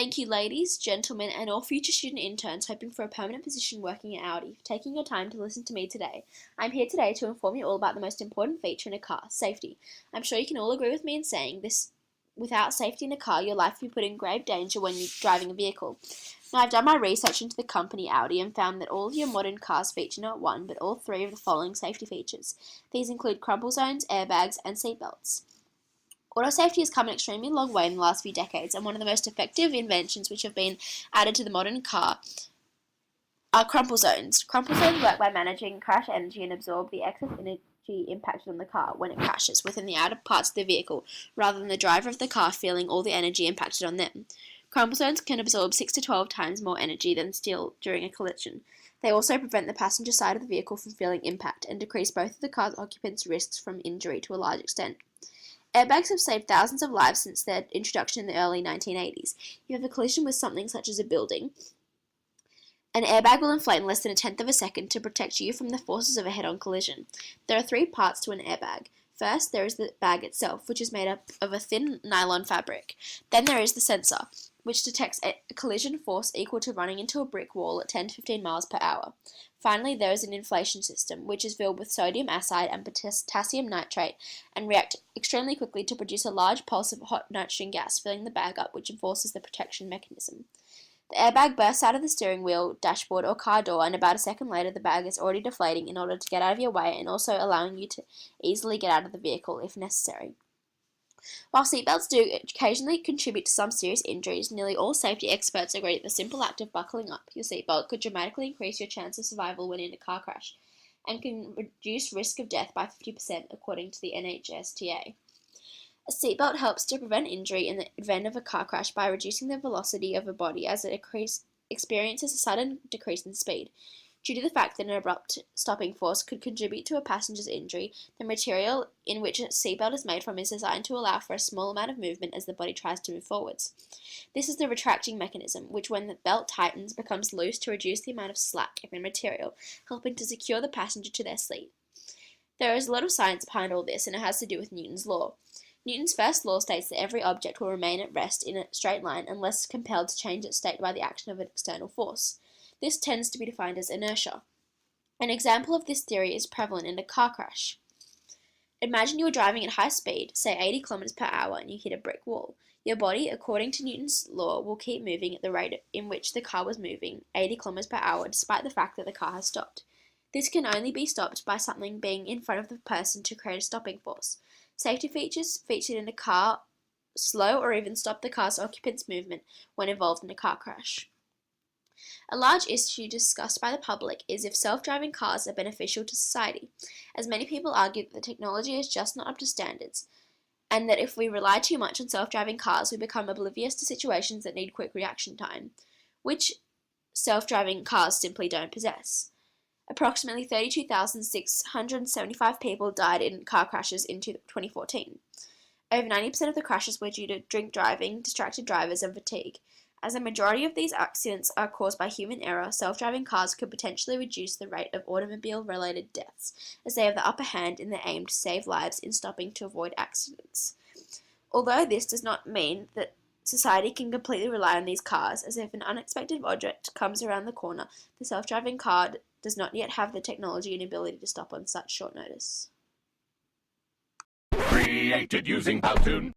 Thank you, ladies, gentlemen, and all future student interns hoping for a permanent position working at Audi for taking your time to listen to me today. I'm here today to inform you all about the most important feature in a car, safety. I'm sure you can all agree with me in saying this. Without safety in a car, your life will be put in grave danger when you're driving a vehicle. Now, I've done my research into the company Audi and found that all of your modern cars feature not one, but all three of the following safety features. These include crumple zones, airbags, and seatbelts. Auto safety has come an extremely long way in the last few decades, and one of the most effective inventions which have been added to the modern car are crumple zones. Crumple zones work by managing crash energy and absorb the excess energy impacted on the car when it crashes within the outer parts of the vehicle, rather than the driver of the car feeling all the energy impacted on them. Crumple zones can absorb 6 to 12 times more energy than steel during a collision. They also prevent the passenger side of the vehicle from feeling impact and decrease both of the car's occupants' risks from injury to a large extent. Airbags have saved thousands of lives since their introduction in the early 1980s. If you have a collision with something such as a building, an airbag will inflate in less than a tenth of a second to protect you from the forces of a head-on collision. There are three parts to an airbag. First, there is the bag itself, which is made up of a thin nylon fabric. Then there is the sensor, which detects a collision force equal to running into a brick wall at 10 to 15 miles per hour. Finally, there is an inflation system, which is filled with sodium acid and potassium nitrate and react extremely quickly to produce a large pulse of hot nitrogen gas, filling the bag up, which enforces the protection mechanism. The airbag bursts out of the steering wheel, dashboard, or car door, and about a second later the bag is already deflating in order to get out of your way and also allowing you to easily get out of the vehicle if necessary. While seatbelts do occasionally contribute to some serious injuries, nearly all safety experts agree that the simple act of buckling up your seatbelt could dramatically increase your chance of survival when in a car crash and can reduce risk of death by 50% according to the NHSTA. A seatbelt helps to prevent injury in the event of a car crash by reducing the velocity of a body as it experiences a sudden decrease in speed. Due to the fact that an abrupt stopping force could contribute to a passenger's injury, the material in which a seatbelt is made from is designed to allow for a small amount of movement as the body tries to move forwards. This is the retracting mechanism, which when the belt tightens becomes loose to reduce the amount of slack in the material, helping to secure the passenger to their seat. There is a lot of science behind all this, and it has to do with Newton's law. Newton's first law states that every object will remain at rest in a straight line unless compelled to change its state by the action of an external force. This tends to be defined as inertia. An example of this theory is prevalent in a car crash. Imagine you are driving at high speed, say 80 km per hour, and you hit a brick wall. Your body, according to Newton's law, will keep moving at the rate in which the car was moving, 80 km per hour, despite the fact that the car has stopped. This can only be stopped by something being in front of the person to create a stopping force. Safety features featured in a car slow or even stop the car's occupant's movement when involved in a car crash. A large issue discussed by the public is if self-driving cars are beneficial to society, as many people argue that the technology is just not up to standards, and that if we rely too much on self-driving cars, we become oblivious to situations that need quick reaction time, which self-driving cars simply don't possess. Approximately 32,675 people died in car crashes in 2014. Over 90% of the crashes were due to drink driving, distracted drivers, and fatigue. As a majority of these accidents are caused by human error, self-driving cars could potentially reduce the rate of automobile-related deaths, as they have the upper hand in the aim to save lives in stopping to avoid accidents. Although this does not mean that society can completely rely on these cars, as if an unexpected object comes around the corner, the self-driving car does not yet have the technology and ability to stop on such short notice. Created using Powtoon.